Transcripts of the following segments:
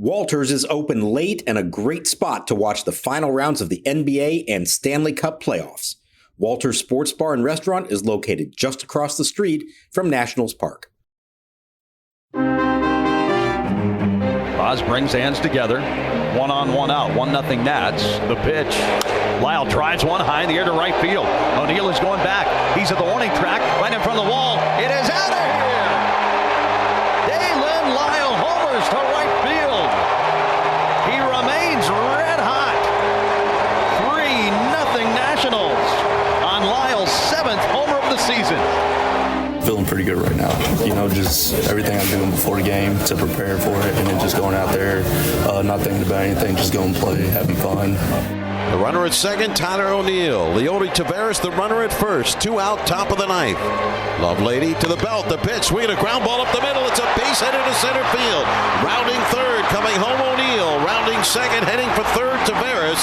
Walters is open late and a great spot to watch the final rounds of the NBA and Stanley Cup playoffs. Walters Sports Bar and Restaurant is located just across the street from Nationals Park. Oz brings hands together. 1-on-1 out. 1-0 Nats. The pitch. Lile drives one high in the air to right field. O'Neill is going back. He's at the warning track. Right in front of the wall. It is out of here. Daylen Lile homers to right field. He remains red hot. 3-0 Nationals on Lyle's 7th homer of the season. Feeling pretty good right now. Just everything I'm doing before the game to prepare for it, and then just going out there, not thinking about anything, just going to play, having fun. The runner at second, Tyler O'Neill. Leody Taveras, the runner at first. 2 out, top of the 9th. Lovelady to the belt. The pitch, swinging a ground ball up the middle. It's a base header to center field. Rounding third, coming home O'Neill. Rounding second, heading for third, Taveras.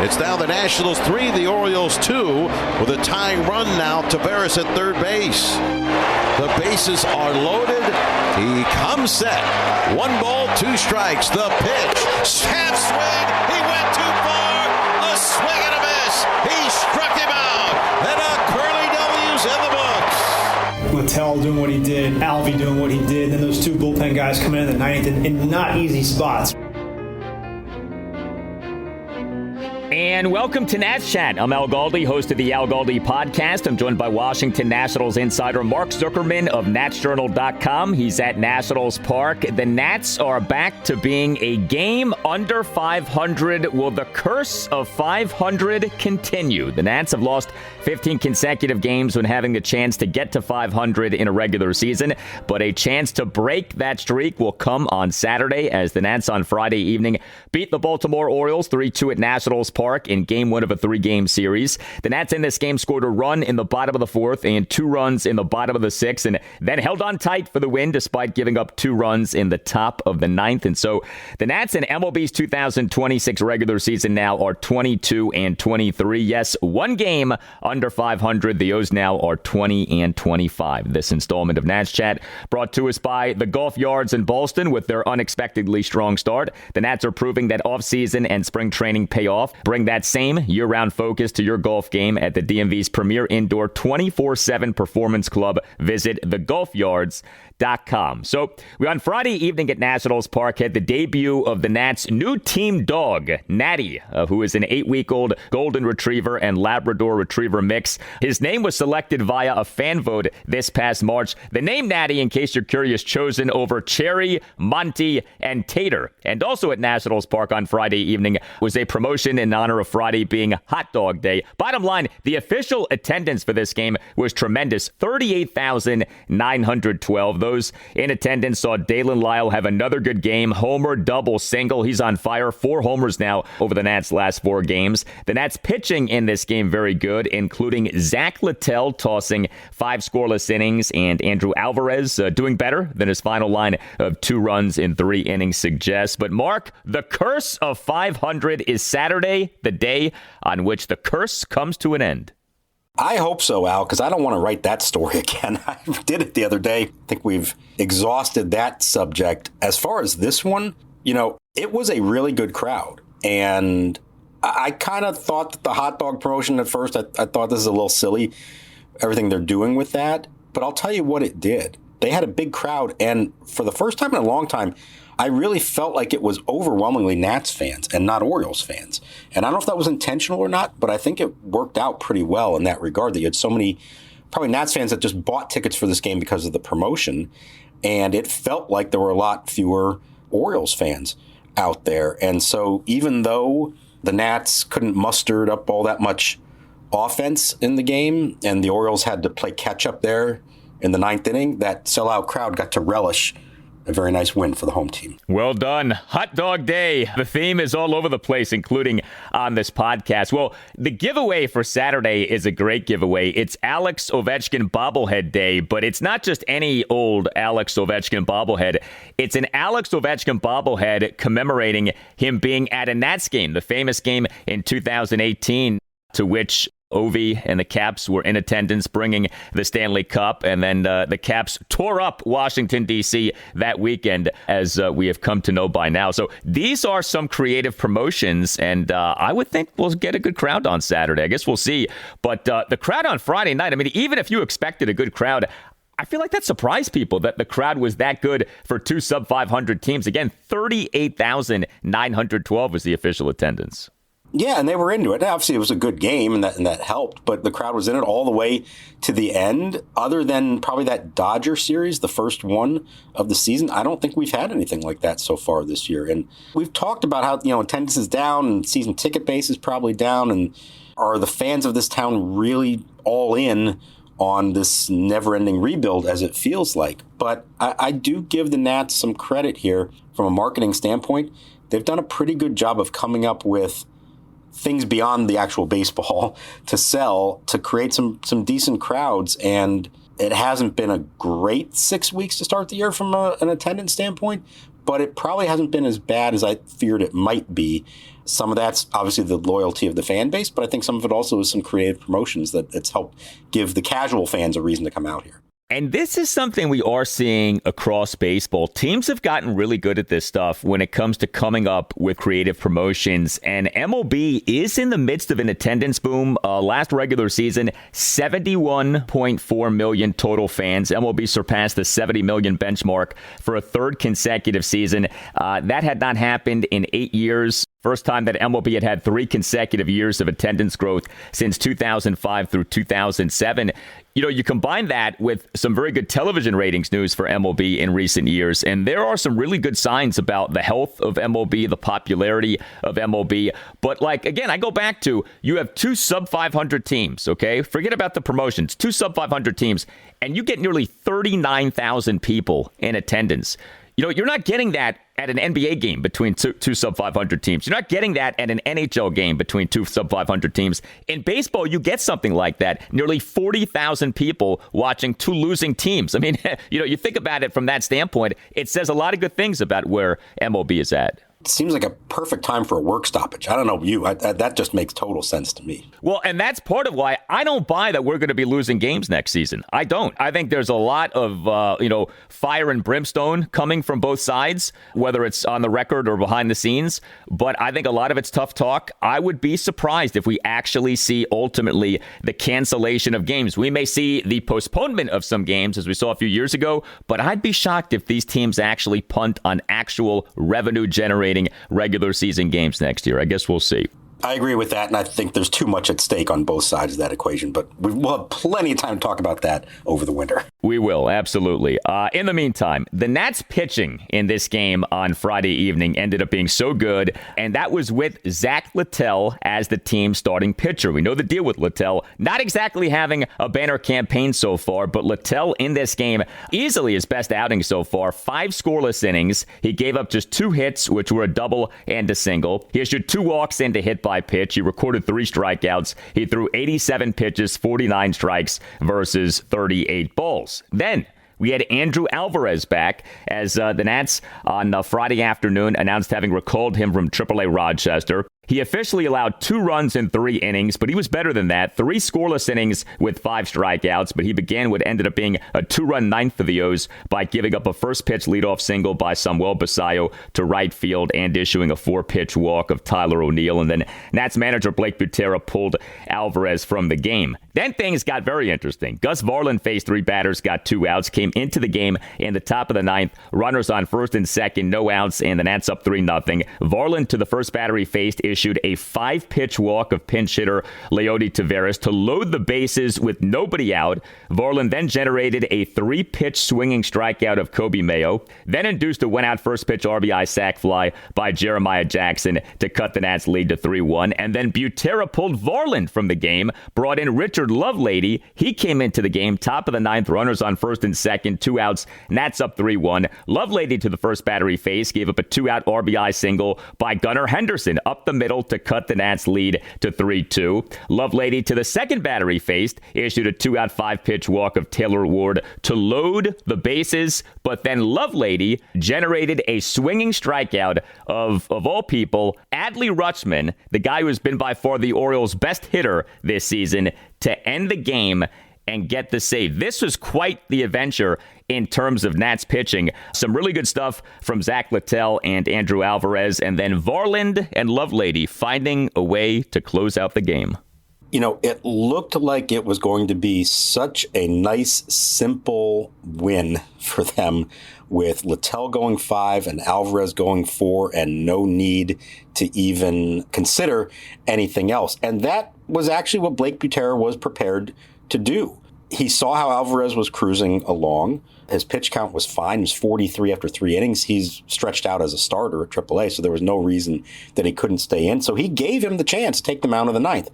It's now the Nationals 3, the Orioles 2, with a tying run now. Taveras at third base. The bases are loaded. He comes set. 1 ball, 2 strikes. The pitch. Half swing. He went too far. A swing and a miss. He struck him out. And a Curly W's in the books. Littell doing what he did. Alvy doing what he did. Then those 2 bullpen guys coming in the 9th in not easy spots. And welcome to Nats Chat. I'm Al Galdi, host of the Al Galdi podcast. I'm joined by Washington Nationals insider Mark Zuckerman of NatsJournal.com. He's at Nationals Park. The Nats are back to being a game under 500. Will the curse of 500 continue? The Nats have lost 15 consecutive games when having the chance to get to 500 in a regular season, but a chance to break that streak will come on Saturday as the Nats on Friday evening beat the Baltimore Orioles 3-2 at Nationals Park in game 1 of a 3-game series. The Nats in this game scored a run in the bottom of the 4th and 2 runs in the bottom of the 6th, and then held on tight for the win despite giving up 2 runs in the top of the 9th. And so the Nats in MLB's 2026 regular season now are 22-23. Yes, 1 game under 500. The O's now are 20-25. This installment of Nats Chat brought to us by the Golf Yards in Ballston. With their unexpectedly strong start, the Nats are proving that offseason and spring training pay off. Bring that same year-round focus to your golf game at the DMV's premier indoor 24/7 performance club. Visit thegolfyards.com. So we on Friday evening at Nationals Park had the debut of the Nats' new team dog, Natty, who is an 8-week-old golden retriever and Labrador retriever mix. His name was selected via a fan vote this past March. The name Natty, in case you're curious, chosen over Cherry, Monty, and Tater. And also at Nationals Park on Friday evening was a promotion in honor of Friday being Hot Dog Day. Bottom line, the official attendance for this game was tremendous, 38,912. Those in attendance saw Daylen Lile have another good game, homer, double, single. He's on fire, 4 homers now over the Nats' last 4 games. The Nats pitching in this game very good, including Zack Littell tossing 5 scoreless innings and Andrew Alvarez doing better than his final line of 2 runs in 3 innings suggests. But Mark, the curse of 500 is Saturday, the day on which the curse comes to an end. I hope so, Al, because I don't want to write that story again. I did it the other day. I think we've exhausted that subject. As far as this one, it was a really good crowd. And I kind of thought that the hot dog promotion at first, I thought this is a little silly, everything they're doing with that. But I'll tell you what it did. They had a big crowd. And for the first time in a long time, I really felt like it was overwhelmingly Nats fans and not Orioles fans. And I don't know if that was intentional or not, but I think it worked out pretty well in that regard, that you had so many probably Nats fans that just bought tickets for this game because of the promotion. And it felt like there were a lot fewer Orioles fans out there. And so even though the Nats couldn't muster up all that much offense in the game and the Orioles had to play catch up there in the 9th inning, that sellout crowd got to relish a very nice win for the home team. Well done. Hot Dog Day. The theme is all over the place, including on this podcast. Well, the giveaway for Saturday is a great giveaway. It's Alex Ovechkin bobblehead day, but it's not just any old Alex Ovechkin bobblehead. It's an Alex Ovechkin bobblehead commemorating him being at a Nats game, the famous game in 2018, to which Ovi and the Caps were in attendance bringing the Stanley Cup, and then the Caps tore up Washington, D.C. that weekend, as we have come to know by now. So these are some creative promotions, and I would think we'll get a good crowd on Saturday. I guess we'll see. But the crowd on Friday night, I mean, even if you expected a good crowd, I feel like that surprised people that the crowd was that good for two sub-500 teams. Again, 38,912 was the official attendance. Yeah, and they were into it. Obviously, it was a good game, and that helped, but the crowd was in it all the way to the end. Other than probably that Dodger series, the first one of the season, I don't think we've had anything like that so far this year. And we've talked about how, attendance is down and season ticket base is probably down, and are the fans of this town really all in on this never-ending rebuild, as it feels like? But I do give the Nats some credit here from a marketing standpoint. They've done a pretty good job of coming up with things beyond the actual baseball to sell, to create some decent crowds. And it hasn't been a great 6 weeks to start the year from an attendance standpoint, but it probably hasn't been as bad as I feared it might be. Some of that's obviously the loyalty of the fan base, but I think some of it also is some creative promotions that it's helped give the casual fans a reason to come out here. And this is something we are seeing across baseball. Teams have gotten really good at this stuff when it comes to coming up with creative promotions. And MLB is in the midst of an attendance boom. Last regular season, 71.4 million total fans. MLB surpassed the 70 million benchmark for a third consecutive season. That had not happened in 8 years. First time that MLB had 3 consecutive years of attendance growth since 2005 through 2007. You combine that with some very good television ratings news for MLB in recent years, and there are some really good signs about the health of MLB, the popularity of MLB. But again, I go back to, you have 2 sub-500 teams, okay? Forget about the promotions, 2 sub-500 teams, and you get nearly 39,000 people in attendance. You're not getting that at an NBA game between two sub-500 teams. You're not getting that at an NHL game between 2 sub-500 teams. In baseball, you get something like that. Nearly 40,000 people watching 2 losing teams. I mean, you think about it from that standpoint, it says a lot of good things about where MLB is at. It seems like a perfect time for a work stoppage. I don't know you. That just makes total sense to me. Well, and that's part of why I don't buy that we're going to be losing games next season. I don't. I think there's a lot of, fire and brimstone coming from both sides, whether it's on the record or behind the scenes. But I think a lot of it's tough talk. I would be surprised if we actually see ultimately the cancellation of games. We may see the postponement of some games, as we saw a few years ago, but I'd be shocked if these teams actually punt on actual revenue generating regular season games next year. I guess we'll see. I agree with that, and I think there's too much at stake on both sides of that equation, but we'll have plenty of time to talk about that over the winter. We will, absolutely. In the meantime, the Nats pitching in this game on Friday evening ended up being so good, and that was with Zack Littell as the team's starting pitcher. We know the deal with Littell, not exactly having a banner campaign so far, but Littell in this game, easily his best outing so far, 5 scoreless innings. He gave up just 2 hits, which were a double and a single. He issued 2 walks into hit by pitch. He recorded 3 strikeouts. He threw 87 pitches, 49 strikes versus 38 balls. Then we had Andrew Alvarez back as the Nats on Friday afternoon announced having recalled him from AAA Rochester. He officially allowed 2 runs in 3 innings, but he was better than that. 3 scoreless innings with 5 strikeouts, but he began what ended up being a 2-run ninth for the O's by giving up a first-pitch leadoff single by Samuel Basallo to right field and issuing a 4-pitch walk of Tyler O'Neill. And then Nats manager Blake Butera pulled Alvarez from the game. Then things got very interesting. Gus Varland faced 3 batters, got 2 outs, came into the game in the top of the 9th. Runners on first and second, no outs, and the Nats up 3-0. Varland to the first batter he faced issued a 5-pitch walk of pinch hitter Leody Taveras to load the bases with nobody out. Varland then generated a 3-pitch swinging strikeout of Kobe Mayo, then induced a went-out first-pitch RBI sac fly by Jeremiah Jackson to cut the Nats' lead to 3-1. And then Butera pulled Varland from the game, brought in Richard Lovelady. He came into the game, top of the 9th, runners on first and second, 2 outs, Nats up 3-1. Lovelady to the first batter he faced gave up a 2-out RBI single by Gunnar Henderson up the middle Little to cut the Nats lead to 3-2. Lovelady, to the second batter he faced, issued a 2-out 5-pitch walk of Taylor Ward to load the bases, but then Lovelady generated a swinging strikeout of all people, Adley Rutschman, the guy who has been by far the Orioles' best hitter this season, to end the game and get the save. This was quite the adventure in terms of Nats pitching. Some really good stuff from Zack Littell and Andrew Alvarez, and then Varland and Lovelady finding a way to close out the game. You know, it looked like it was going to be such a nice, simple win for them, with Littell going 5 and Alvarez going 4 and no need to even consider anything else. And that was actually what Blake Butera was prepared to do. He saw how Alvarez was cruising along. His pitch count was fine. He was 43 after 3 innings. He's stretched out as a starter at AAA, so there was no reason that he couldn't stay in. So he gave him the chance to take the mound of the ninth.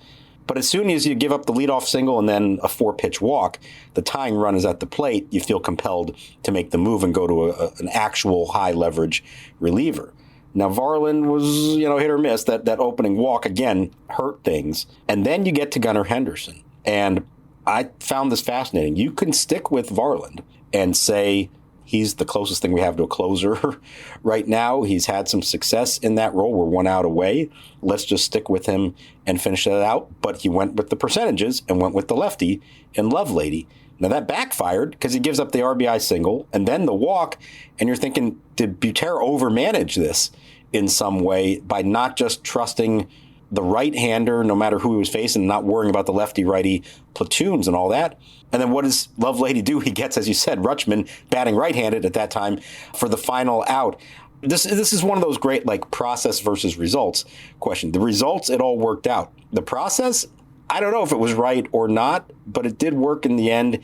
But as soon as you give up the leadoff single and then a 4-pitch walk, the tying run is at the plate, you feel compelled to make the move and go to an actual high-leverage reliever. Now, Varland was, hit or miss. That opening walk, again, hurt things. And then you get to Gunnar Henderson. And I found this fascinating. You can stick with Varland and say he's the closest thing we have to a closer right now. He's had some success in that role. We're 1 out away. Let's just stick with him and finish that out. But he went with the percentages and went with the lefty in Lovelady. Now, that backfired because he gives up the RBI single and then the walk. And you're thinking, did Butera overmanage this in some way by not just trusting the right-hander, no matter who he was facing, not worrying about the lefty-righty platoons and all that? And then what does Lovelady do? He gets, as you said, Rutschman batting right-handed at that time for the final out. This is one of those great, process versus results question. The results, it all worked out. The process, I don't know if it was right or not, but it did work in the end.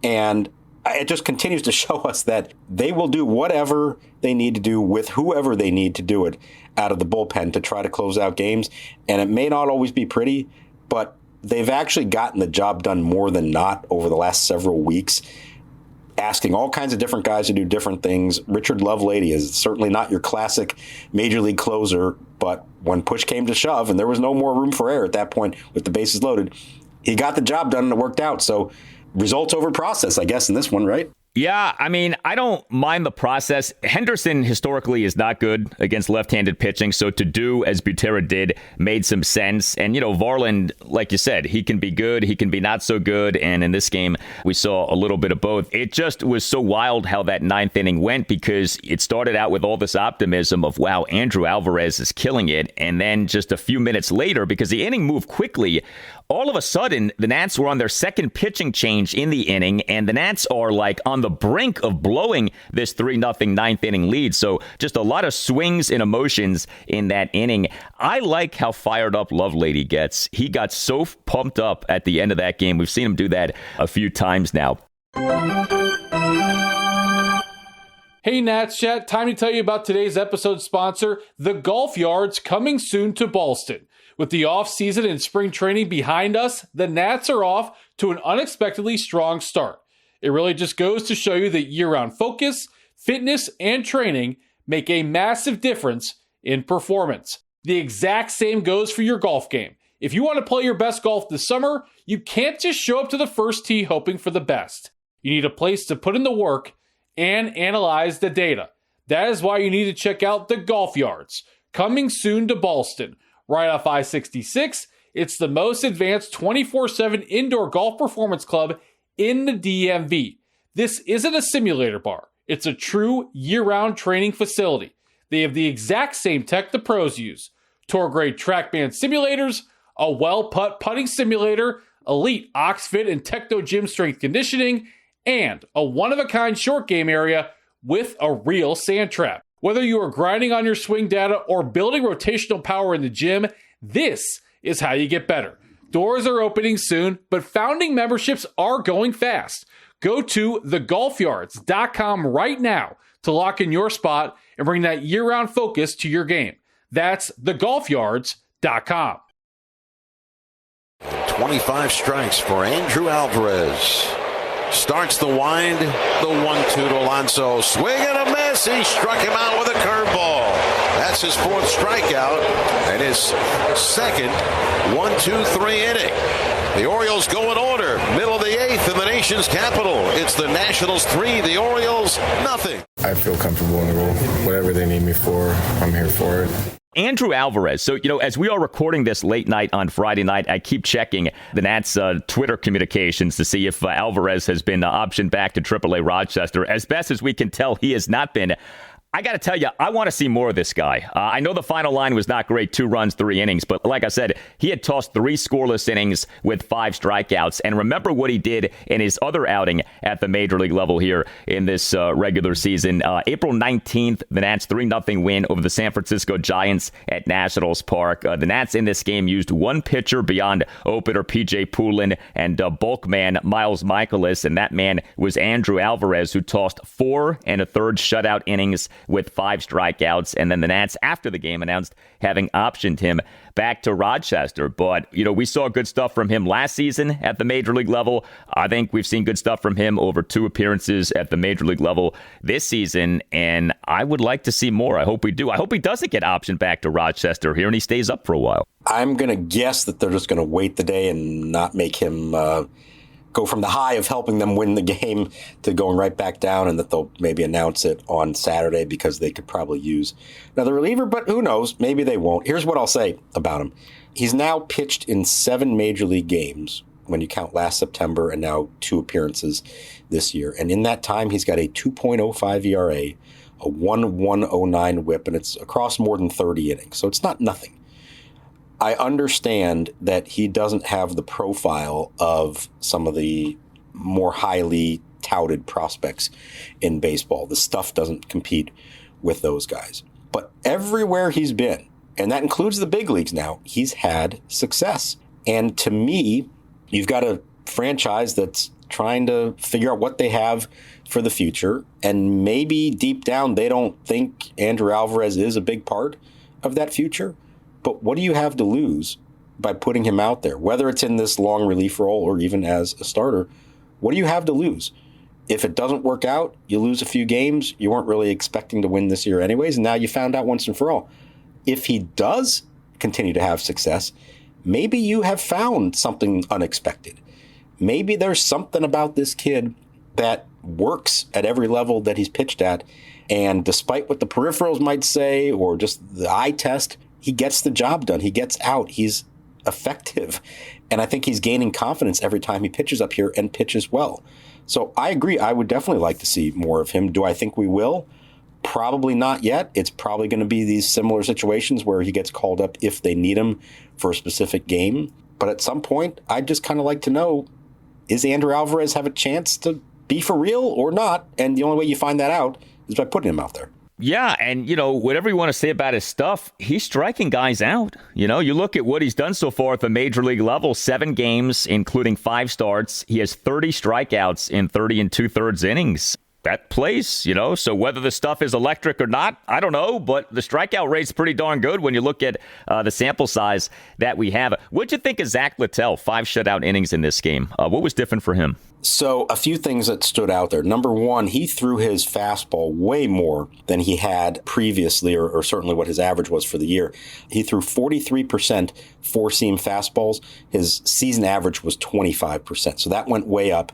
And it just continues to show us that they will do whatever they need to do with whoever they need to do it out of the bullpen to try to close out games. And it may not always be pretty, but they've actually gotten the job done more than not over the last several weeks, asking all kinds of different guys to do different things. Richard Lovelady is certainly not your classic major league closer, but when push came to shove and there was no more room for error at that point with the bases loaded, he got the job done and it worked out. So results over process, I guess, in this one, right? Yeah, I don't mind the process. Henderson historically is not good against left-handed pitching, so to do as Butera did made some sense. And, Varland, like you said, he can be good, he can be not so good, and in this game, we saw a little bit of both. It just was so wild how that ninth inning went, because it started out with all this optimism of, wow, Andrew Alvarez is killing it, and then just a few minutes later, because the inning moved quickly, all of a sudden, the Nats were on their second pitching change in the inning, and the Nats are on the brink of blowing this 3-0 ninth inning lead. So just a lot of swings and emotions in that inning. I like how fired up Lovelady gets. He got so pumped up at the end of that game. We've seen him do that a few times now. Hey Nats Chat, time to tell you about today's episode sponsor, the Golf Yards, coming soon to Ballston. With the off-season and spring training behind us, the Nats are off to an unexpectedly strong start. It really just goes to show you that year-round focus, fitness, and training make a massive difference in performance. The exact same goes for your golf game. If you want to play your best golf this summer, you can't just show up to the first tee hoping for the best. You need a place to put in the work and analyze the data. That is why you need to check out the Golf Yards, coming soon to Ballston. Right off I-66, it's the most advanced 24/7 indoor golf performance club in the DMV. This isn't a simulator bar. It's a true year-round training facility. They have the exact same tech the pros use. Tour-grade TrackMan simulators, a well-putt putting simulator, elite OxFit and Techno Gym strength conditioning, and a one-of-a-kind short game area with a real sand trap. Whether you are grinding on your swing data or building rotational power in the gym, this is how you get better. Doors are opening soon, but founding memberships are going fast. Go to thegolfyards.com right now to lock in your spot and bring that year-round focus to your game. That's thegolfyards.com. 25 strikes for Andrew Alvarez. Starts the wind, the 1-2 to Alonso. Swing and a miss. He struck him out with a curveball. That's his fourth strikeout and his second 1-2-3 inning. The Orioles go in order, middle of the eighth in the nation's capital. It's the Nationals 3, the Orioles nothing. I feel comfortable in the role. Whatever they need me for, I'm here for it. Andrew Alvarez. So, as we are recording this late night on Friday night, I keep checking the Nats' Twitter communications to see if Alvarez has been optioned back to AAA Rochester. As best as we can tell, he has not been. I got to tell you, I want to see more of this guy. I know the final line was not great, 2 runs, 3 innings, but like I said, he had tossed 3 scoreless innings with 5 strikeouts. And remember what he did in his other outing at the major league level here in this regular season. April 19th, the Nats 3-0 win over the San Francisco Giants at Nationals Park. The Nats in this game used 1 pitcher beyond opener P.J. Poulin and bulk man Miles Michaelis, and that man was Andrew Alvarez, who tossed 4 1/3 shutout innings with 5 strikeouts. And then the Nats, after the game, announced having optioned him back to Rochester. But, we saw good stuff from him last season at the major league level. I think we've seen good stuff from him over 2 appearances at the major league level this season. And I would like to see more. I hope we do. I hope he doesn't get optioned back to Rochester here and he stays up for a while. I'm going to guess that they're just going to wait the day and not make him go from the high of helping them win the game to going right back down, and that they'll maybe announce it on Saturday because they could probably use another reliever, but who knows? Maybe they won't. Here's what I'll say about him. He's now pitched in 7 major league games when you count last September and now 2 appearances this year. And in that time, he's got a 2.05 ERA, a 1.109 whip, and it's across more than 30 innings. So it's not nothing. I understand that he doesn't have the profile of some of the more highly touted prospects in baseball. The stuff doesn't compete with those guys. But everywhere he's been, and that includes the big leagues now, he's had success. And to me, you've got a franchise that's trying to figure out what they have for the future. And maybe deep down, they don't think Andrew Alvarez is a big part of that future. But what do you have to lose by putting him out there, whether it's in this long relief role or even as a starter? What do you have to lose? If it doesn't work out, you lose a few games. You weren't really expecting to win this year anyways, and now you found out once and for all. If he does continue to have success, maybe you have found something unexpected. Maybe there's something about this kid that works at every level that he's pitched at, and despite what the peripherals might say or just the eye test, he gets the job done. He gets out. He's effective. And I think he's gaining confidence every time he pitches up here and pitches well. So I agree. I would definitely like to see more of him. Do I think we will? Probably not yet. It's probably going to be these similar situations where he gets called up if they need him for a specific game. But at some point, I'd just kind of like to know, is Andrew Alvarez have a chance to be for real or not? And the only way you find that out is by putting him out there. Yeah, and, whatever you want to say about his stuff, he's striking guys out. You look at what he's done so far at the major league level, 7 games, including 5 starts. He has 30 strikeouts in 30 2/3 innings. That plays, so whether the stuff is electric or not, I don't know, but the strikeout rate's pretty darn good when you look at the sample size that we have. What'd you think of Zack Littell, 5 shutout innings in this game? What was different for him? So a few things that stood out there. Number one, he threw his fastball way more than he had previously, or certainly what his average was for the year. He threw 43% four-seam fastballs. His season average was 25%, so that went way up.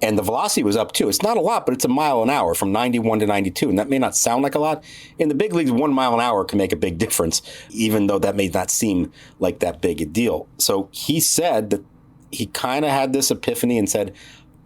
And the velocity was up, too. It's not a lot, but it's a mile an hour from 91 to 92. And that may not sound like a lot. In the big leagues, 1 mile an hour can make a big difference, even though that may not seem like that big a deal. So he said that he kind of had this epiphany and said,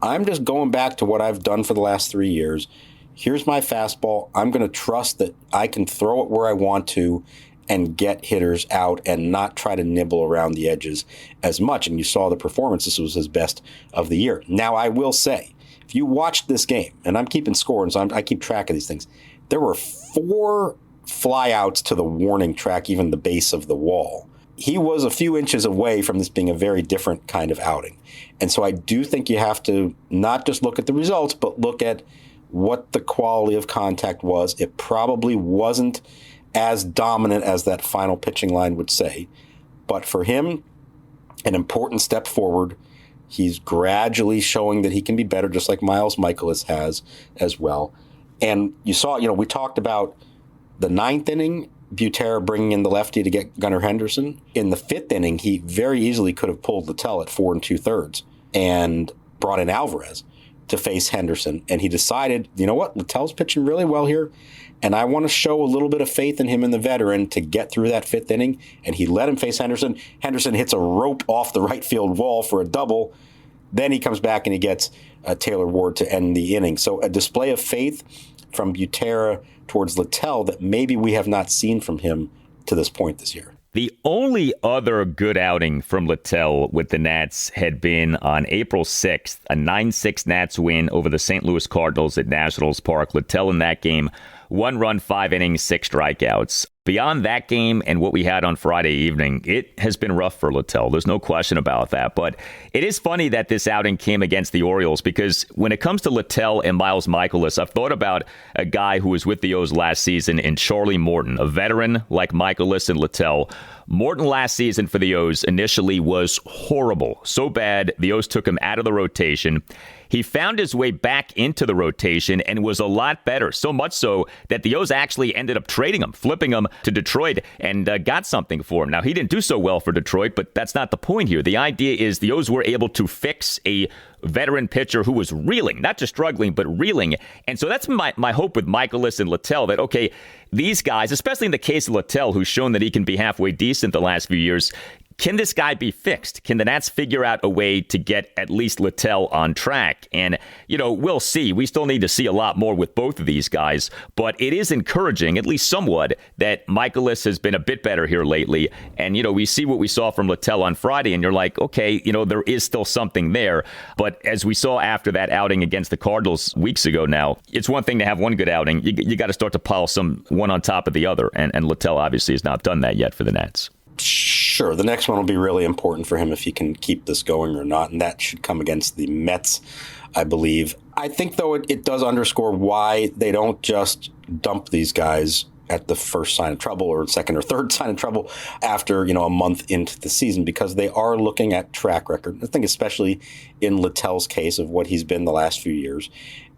I'm just going back to what I've done for the last 3 years. Here's my fastball. I'm going to trust that I can throw it where I want to and get hitters out and not try to nibble around the edges as much. And you saw the performance. This was his best of the year. Now, I will say, if you watched this game, and I'm keeping score, and so I keep track of these things, there were 4 flyouts to the warning track, even the base of the wall. He was a few inches away from this being a very different kind of outing. And so I do think you have to not just look at the results, but look at what the quality of contact was. It probably wasn't as dominant as that final pitching line would say. But for him, an important step forward. He's gradually showing that he can be better, just like Miles Michaelis has as well. And you saw, we talked about the 9th inning Butera bringing in the lefty to get Gunnar Henderson. In the fifth inning, he very easily could have pulled Littell at 4 2/3 and brought in Alvarez to face Henderson. And he decided, you know what, Littell's pitching really well here, and I want to show a little bit of faith in him and the veteran to get through that fifth inning. And he let him face Henderson. Henderson hits a rope off the right field wall for a double. Then he comes back and he gets Taylor Ward to end the inning. So a display of faith from Butera towards Littell that maybe we have not seen from him to this point this year. The only other good outing from Littell with the Nats had been on April 6th, a 9-6 Nats win over the St. Louis Cardinals at Nationals Park. Littell in that game, 1 run, 5 innings, 6 strikeouts. Beyond that game and what we had on Friday evening, it has been rough for Littell. There's no question about that. But it is funny that this outing came against the Orioles, because when it comes to Littell and Miles Mikolas, I've thought about a guy who was with the O's last season in Charlie Morton, a veteran like Mikolas and Littell. Morton last season for the O's initially was horrible. So bad, the O's took him out of the rotation. He found his way back into the rotation and was a lot better, so much so that the O's actually ended up trading him, flipping him to Detroit, and got something for him. Now, he didn't do so well for Detroit, but that's not the point here. The idea is the O's were able to fix a veteran pitcher who was reeling, not just struggling, but reeling. And so that's my hope with Mikolas and Littell, that, okay, these guys, especially in the case of Littell, who's shown that he can be halfway decent the last few years, can this guy be fixed? Can the Nats figure out a way to get at least Littell on track? And, we'll see. We still need to see a lot more with both of these guys. But it is encouraging, at least somewhat, that Mikolas has been a bit better here lately. And, we see what we saw from Littell on Friday, and you're like, okay, there is still something there. But as we saw after that outing against the Cardinals weeks ago now, it's one thing to have one good outing. You got to start to pile some one on top of the other. And Littell obviously has not done that yet for the Nats. Sure, the next one will be really important for him if he can keep this going or not, and that should come against the Mets, I believe. I think, though, it does underscore why they don't just dump these guys at the first sign of trouble or second or third sign of trouble after, a month into the season, because they are looking at track record. I think especially in Littell's case of what he's been the last few years,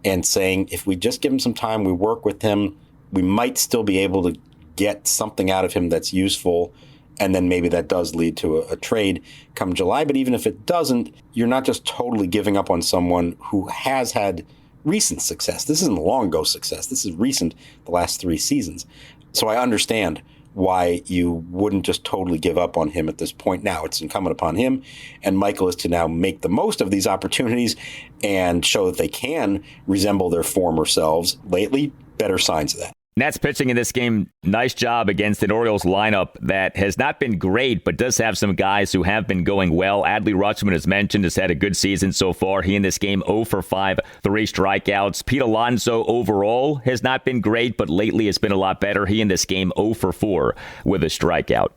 and saying if we just give him some time, we work with him, we might still be able to get something out of him that's useful. And then maybe that does lead to a trade come July. But even if it doesn't, you're not just totally giving up on someone who has had recent success. This isn't long ago success. This is recent, the last 3 seasons. So I understand why you wouldn't just totally give up on him at this point. Now it's incumbent upon him and Mikolas to now make the most of these opportunities and show that they can resemble their former selves. Lately, better signs of that. Nats pitching in this game, nice job against an Orioles lineup that has not been great, but does have some guys who have been going well. Adley Rutschman, as mentioned, has had a good season so far. He in this game 0 for 5, 3 strikeouts. Pete Alonso overall has not been great, but lately has been a lot better. He in this game 0 for 4 with a strikeout.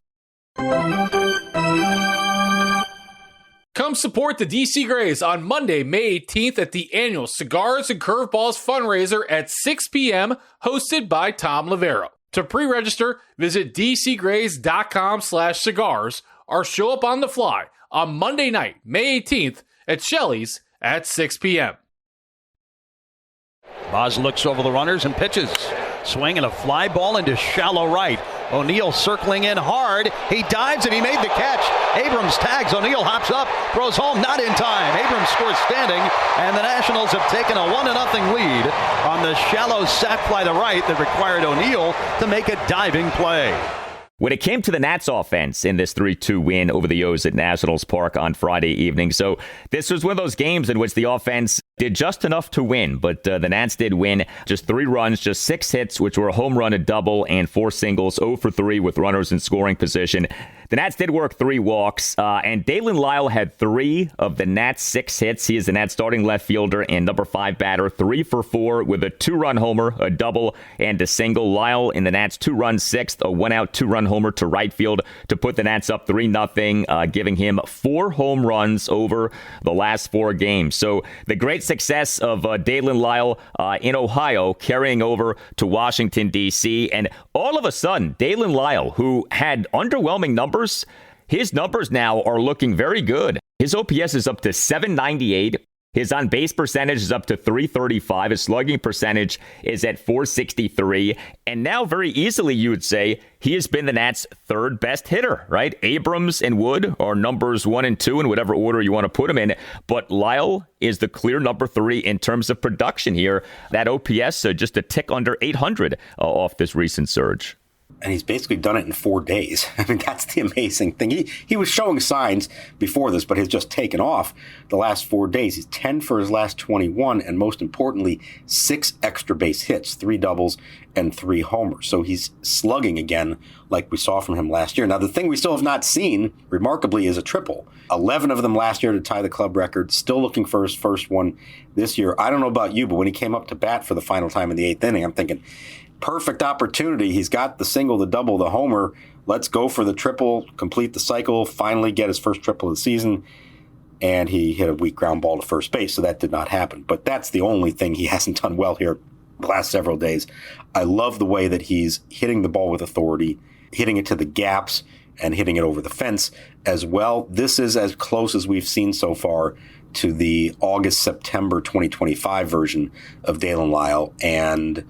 Come support the DC Grays on Monday, May 18th at the annual Cigars and Curveballs fundraiser at 6 p.m. hosted by Tom Lavero. To pre-register, visit dcgrays.com/cigars or show up on the fly on Monday night, May 18th at Shelley's at 6 p.m. Boz looks over the runners and pitches. Swing and a fly ball into shallow right. O'Neill circling in hard. He dives and he made the catch. Abrams tags. O'Neill hops up, throws home, not in time. Abrams scores standing, and the Nationals have taken a 1-0 lead on the shallow sac fly to right that required O'Neill to make a diving play. When it came to the Nats offense in this 3-2 win over the O's at Nationals Park on Friday evening, so this was one of those games in which the offense did just enough to win, but the Nats did win. Just 3 runs, just 6 hits, which were a home run, a double, and 4 singles, 0 for 3 with runners in scoring position. The Nats did work 3 walks, and Daylen Lile had 3 of the Nats' 6 hits. He is the Nats starting left fielder and number 5 batter, 3 for 4 with a 2-run homer, a double, and a single. Lile in the Nats' 2-run 6th, a 1-out 2-run homer to right field to put the Nats up 3-0, giving him 4 home runs over the last 4 games. So the great success of Daylen Lile in Ohio carrying over to Washington, D.C. And all of a sudden, Daylen Lile, who had underwhelming numbers, his numbers now are looking very good. His OPS is up to 798. His on-base percentage is up to .335. His slugging percentage is at .463. And now, very easily, you would say, he has been the Nats' third best hitter, right? Abrams and Wood are numbers 1 and 2 in whatever order you want to put them in. But Lile is the clear number 3 in terms of production here. That OPS, just a tick under 800 off this recent surge. And he's basically done it in 4 days. I mean, that's the amazing thing. He was showing signs before this, but has just taken off the last 4 days. He's 10 for his last 21, and most importantly, 6 extra base hits, 3 doubles and 3 homers. So he's slugging again like we saw from him last year. Now, the thing we still have not seen, remarkably, is a triple. 11 of them last year to tie the club record. Still looking for his first one this year. I don't know about you, but when he came up to bat for the final time in the 8th inning, I'm thinking, perfect opportunity. He's got the single, the double, the homer. Let's go for the triple, complete the cycle, finally get his first triple of the season. And he hit a weak ground ball to first base, so that did not happen. But that's the only thing he hasn't done well here the last several days. I love the way that he's hitting the ball with authority, hitting it to the gaps, and hitting it over the fence as well. This is as close as we've seen so far to the August-September 2025 version of Daylen Lile. And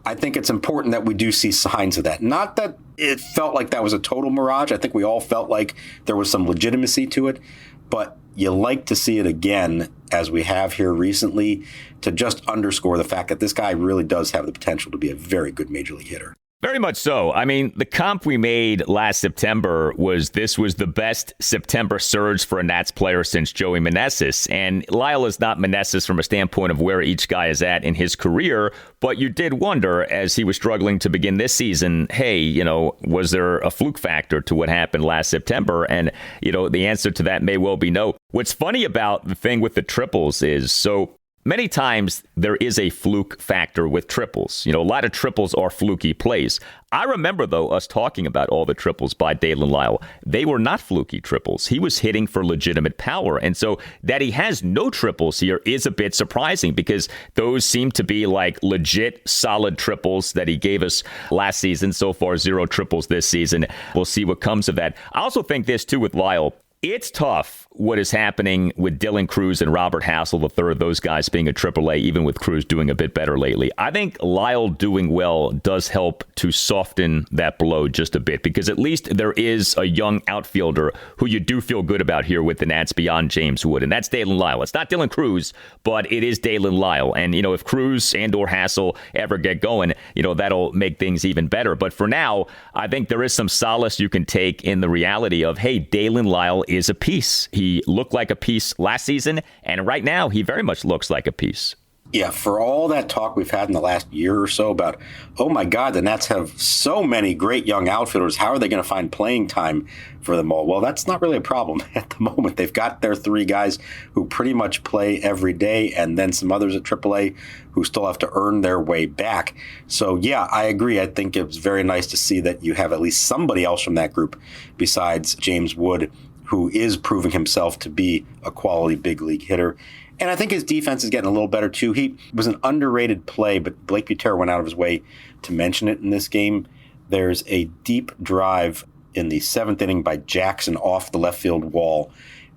I think it's important that we do see signs of that. Not that it felt like that was a total mirage. I think we all felt like there was some legitimacy to it. But you like to see it again, as we have here recently, to just underscore the fact that this guy really does have the potential to be a very good major league hitter. Very much so. I mean, the comp we made last September was this was the best September surge for a Nats player since Joey Meneses. And Lyle is not Meneses from a standpoint of where each guy is at in his career. But you did wonder, as he was struggling to begin this season, hey, was there a fluke factor to what happened last September? And, the answer to that may well be no. What's funny about the thing with the triples is, so many times there is a fluke factor with triples. A lot of triples are fluky plays. I remember, though, us talking about all the triples by Daylen Lile. They were not fluky triples. He was hitting for legitimate power. And so that he has no triples here is a bit surprising because those seem to be like legit solid triples that he gave us last season. So far, 0 triples this season. We'll see what comes of that. I also think this, too, with Lile. It's tough what is happening with Dylan Cruz and Robert Hassel III, those guys being a AAA, even with Cruz doing a bit better lately. I think Lyle doing well does help to soften that blow just a bit because at least there is a young outfielder who you do feel good about here with the Nats beyond James Wood, and that's Daylen Lile. It's not Dylan Cruz, but it is Daylen Lile. And, if Cruz and or Hassel ever get going, that'll make things even better. But for now, I think there is some solace you can take in the reality of, hey, Daylen Lile is a piece. He looked like a piece last season, and right now he very much looks like a piece. Yeah, for all that talk we've had in the last year or so about, oh my God, the Nats have so many great young outfielders. How are they going to find playing time for them all? Well, that's not really a problem at the moment. They've got their 3 guys who pretty much play every day, and then some others at AAA who still have to earn their way back. So, yeah, I agree. I think it was very nice to see that you have at least somebody else from that group besides James Wood, who is proving himself to be a quality big league hitter. And I think his defense is getting a little better, too. He was an underrated play, but Blake Butera went out of his way to mention it in this game. There's a deep drive in the 7th inning by Jackson off the left field wall,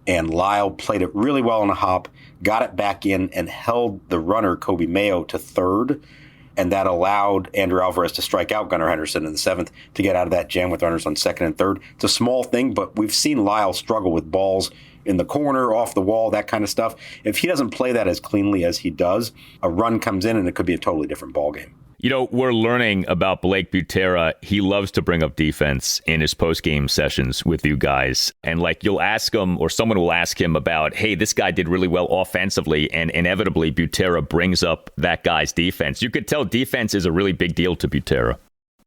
and Lyle played it really well on a hop, got it back in, and held the runner, Kobe Mayo, to third. And that allowed Andrew Alvarez to strike out Gunnar Henderson in the 7th to get out of that jam with runners on 2nd and 3rd. It's a small thing, but we've seen Lyle struggle with balls in the corner, off the wall, that kind of stuff. If he doesn't play that as cleanly as he does, a run comes in and it could be a totally different ballgame. We're learning about Blake Butera. He loves to bring up defense in his post-game sessions with you guys. And you'll ask him, or someone will ask him about, hey, this guy did really well offensively. And inevitably, Butera brings up that guy's defense. You could tell defense is a really big deal to Butera.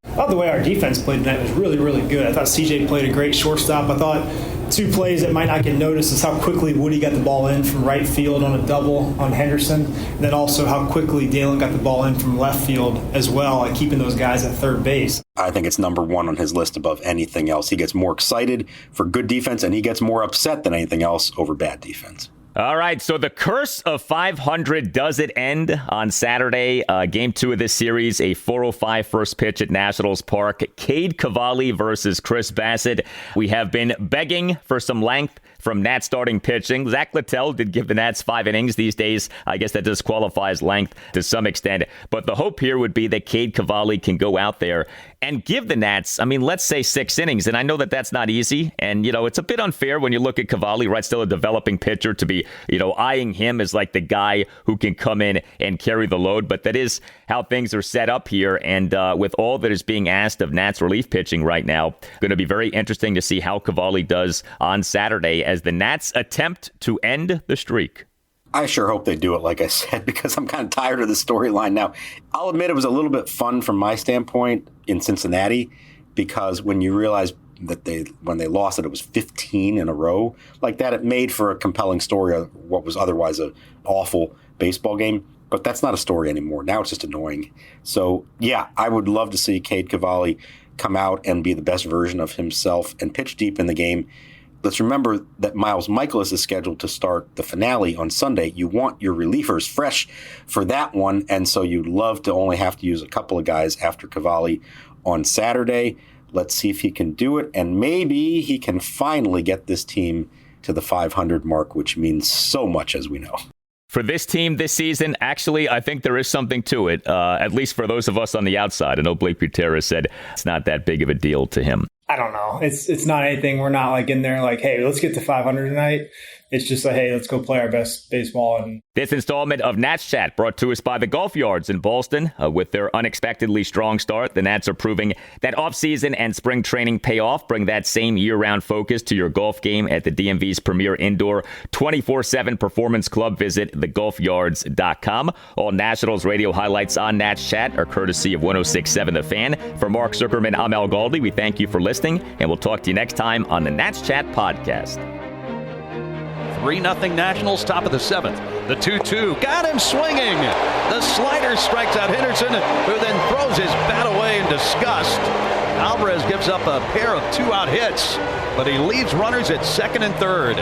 I thought the way our defense played tonight was really, really good. I thought CJ played a great shortstop. I thought 2 plays that might not get noticed is how quickly Woody got the ball in from right field on a double on Henderson, and then also how quickly Daylen got the ball in from left field as well, keeping those guys at third base. I think it's number 1 on his list above anything else. He gets more excited for good defense, and he gets more upset than anything else over bad defense. All right, so the curse of 500, does it end on Saturday? Game 2 of this series, a 4:05 first pitch at Nationals Park. Cade Cavalli versus Chris Bassett. We have been begging for some length from Nats starting pitching. Zack Littell did give the Nats 5 innings. These days, I guess that disqualifies length to some extent. But the hope here would be that Cade Cavalli can go out there and give the Nats, let's say 6 innings. And I know that that's not easy. And, it's a bit unfair when you look at Cavalli, right? Still a developing pitcher, to be, eyeing him as like the guy who can come in and carry the load. But that is how things are set up here. And with all that is being asked of Nats relief pitching right now, going to be very interesting to see how Cavalli does on Saturday as the Nats attempt to end the streak. I sure hope they do it, like I said, because I'm kind of tired of the storyline now. I'll admit it was a little bit fun from my standpoint in Cincinnati, because when you realize that when they lost it was 15 in a row like that, it made for a compelling story of what was otherwise an awful baseball game. But that's not a story anymore. Now it's just annoying. So, yeah, I would love to see Cade Cavalli come out and be the best version of himself and pitch deep in the game. Let's remember that Miles Michaelis is scheduled to start the finale on Sunday. You want your relievers fresh for that one, and so you'd love to only have to use a couple of guys after Cavalli on Saturday. Let's see if he can do it, and maybe he can finally get this team to the 500 mark, which means so much, as we know. For this team this season, actually, I think there is something to it, at least for those of us on the outside. I know Blake Butera said it's not that big of a deal to him. I don't know. It's not anything. We're not like in there like, hey, let's get to 500 tonight. It's just like, hey, let's go play our best baseball. And this installment of Nats Chat brought to us by the Golf Yards in Ballston. With their unexpectedly strong start, the Nats are proving that offseason and spring training pay off. Bring that same year-round focus to your golf game at the DMV's premier indoor 24/7 performance club. Visit thegolfyards.com. All Nationals radio highlights on Nats Chat are courtesy of 106.7 The Fan. For Mark Zuckerman, I'm Al Galdi. We thank you for listening, and we'll talk to you next time on the Nats Chat podcast. 3-0 Nationals, top of the 7th. The 2-2. Got him swinging. The slider strikes out Henderson, who then throws his bat away in disgust. Alvarez gives up a pair of 2-out hits, but he leaves runners at second and third.